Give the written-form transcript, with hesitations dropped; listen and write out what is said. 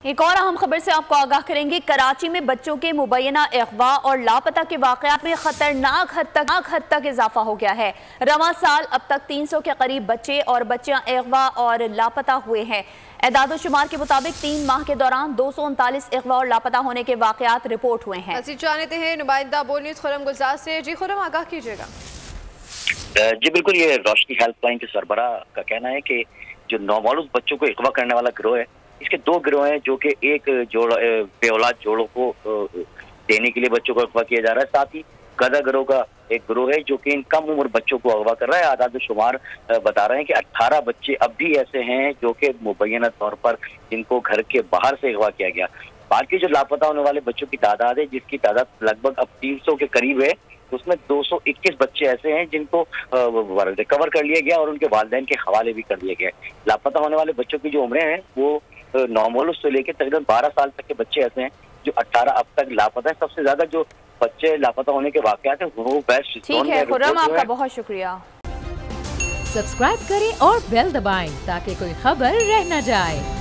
एक और अहम खबर से आपको आगाह करेंगे। कराची में बच्चों के मुबैना अगवा और लापता के वाक़यात में खतरनाक हद तक इजाफा हो गया है। रवां साल अब तक 300 के करीब बच्चे और बच्चियां अगवा और लापता हुए हैं। एदाद शुमार के मुताबिक 3 माह के दौरान 239 अगवा और लापता होने के वाक़यात रिपोर्ट हुए हैं। जानते हैं नुमाइंदा बोल न्यूज़ खुर्रम गुलजार से। जी खुर्रम, आगाह कीजिएगा। जी बिल्कुल, ये रोशनी हेल्पलाइन के सरबरा का कहना है कि जो नौमालूम बच्चों को अगवा करने वाला गिरोह है, इसके 2 गिरोह हैं, जो कि एक बे औलाद जोड़ों को देने के लिए बच्चों को अगवा किया जा रहा है। साथ ही गधा गिरोह का एक गिरोह है जो कि इन कम उम्र बच्चों को अगवा कर रहा है। आदाद शुमार बता रहे हैं कि 18 बच्चे अब भी ऐसे हैं जो कि मुबैना तौर पर जिनको घर के बाहर से अगवा किया गया। बाकी जो लापता होने वाले बच्चों की तादाद है, जिसकी तादाद लगभग अब 300 के करीब है, उसमें 221 बच्चे ऐसे हैं जिनको रिकवर कर लिया गया और उनके वालिदैन के हवाले भी कर दिया गया। लापता होने वाले बच्चों की जो उम्रें हैं वो नौमोलूद से लेकर तकरीबन 12 साल तक के बच्चे ऐसे हैं जो 18 अब तक लापता है। सबसे ज्यादा जो बच्चे लापता होने के वाकयात हैं वो वेस्ट ठीक है खुर्रम, आपका बहुत शुक्रिया। सब्सक्राइब करें और बेल दबाएं ताकि कोई खबर रह न जाए।